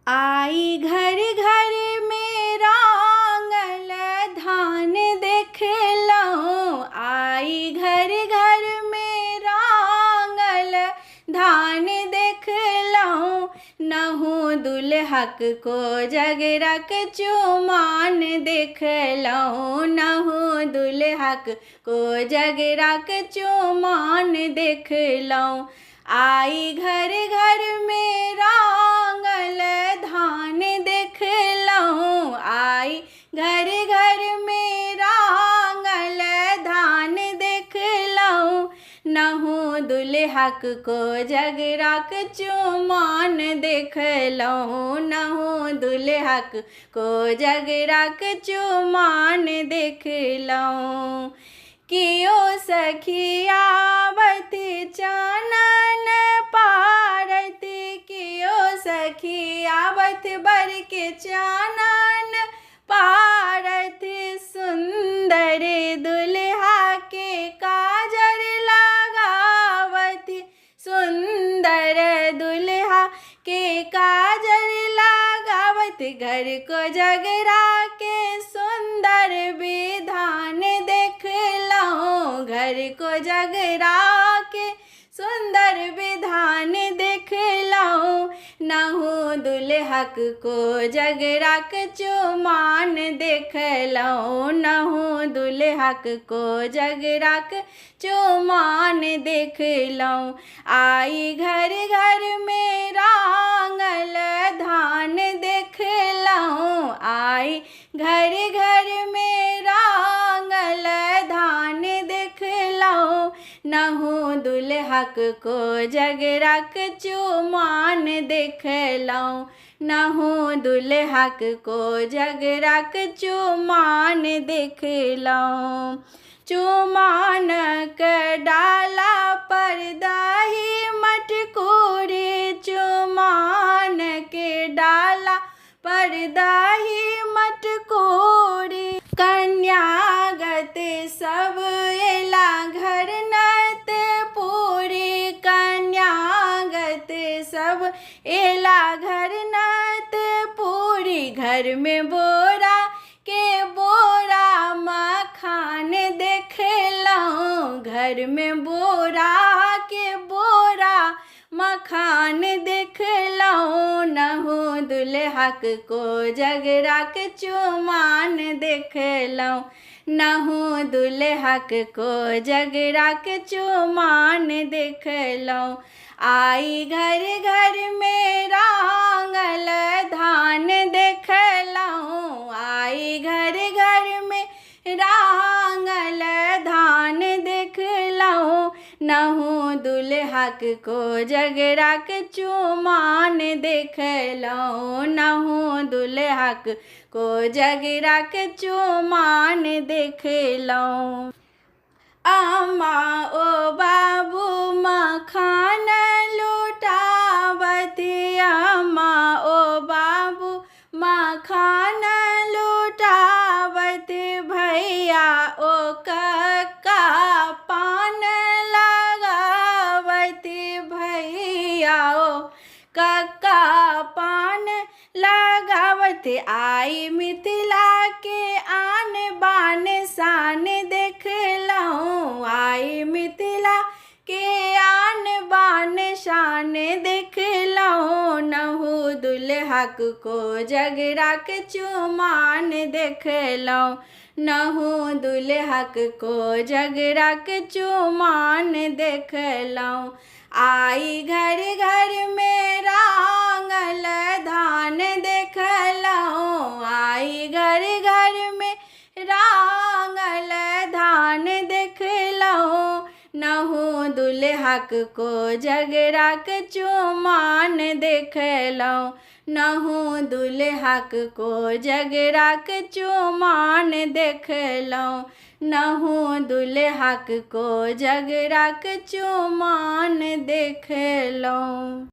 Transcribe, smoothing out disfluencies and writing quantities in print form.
आई घर घर में रांगल धान देखलहुँ। आई घर घर में रांगल धान देखलहुँ। नहु दुल्हक को जगरक चुमान देखलहुँ। नहु दुल्हक को जगरक चुमान देखलहुँ। आई घर घर में रांगल धान देखलहुँ। आई घर घर में रांगल धान देखलहुँ। नहु दुल्हक को जगरक चुमान देखलहुँ। नहु दुल्हक को जगरक चुमान देखलहुँ। कियो सखिया आवति चानन पारत। कियो सखिया आवति बर के चानन पारत। सुंदर दुल्हा के काजर लगावती। सुंदर दुल्हा के काजर लगावत। घर को जगरा के सुंदर विधान देखलहुँ। घर को जगरा के सुंदर विधान देखलहुँ। नहु दुल्हक को जगरक चुमान देखलहुँ। नहु दुल्हक को जगरक चुमान देखलहुँ। आई घर घर में रांगल धान देखलहुँ। आई घर घर में रांगल धान देखलहुँ। नहु दुल्हक को जगरक चुमान देखलहुँ। नहु दुल्हक को जगरक चुमान देखलहुँ। चुमान के डाला पर दाही मटकूरी। चुमान के डाला पर दाही मटकूरी। कन्यागत सब एला घर नत पूरी। कन्यागत सब एला घर नत पूरी। घर में बोरा के बोरा मखान देखलहुँ। घर में बोरा के बोरा मखान देखलहुँ। नहु दुल्हक को जगरक चुमान देखलहुँ। नहु दुल्हक को जगरक चुमान देखलहुँ। आई घर घर में रांगल धान देखलहुँ। आई घर घर में रांगल धान देखलहुँ। नहु दुल्हक को जगरक चुमान देखलहुँ। नहु दुल्हक को जगरक चुमान देखलहुँ। अम्मा ओ बाबू मखान लुटावत। अम्मा ओ बाबू मखान लुटावत। भैया ओ कक्का पान लगावत। भैया ओ कक्का पान लगावत। आई मिथिला के आन बान शान देखलहुँ। आई मिथिला के आन बान शान देखलहुँ। नहु दुल्हक को जगरक चुमान देखलहुँ। नहु दुल्हक को जगरक चुमान देखलहुँ। आई घर घर में रांगल धान देखलहुँ। आई घर घर में रांगल धान देखलहुँ। नहु दुल्हक को जगरक चुमान देखलहुँ। नहु दुल्हक को जगरक चुमान देखलहुँ। नहु दुल्हक को जगरक चुमान देखलहुँ।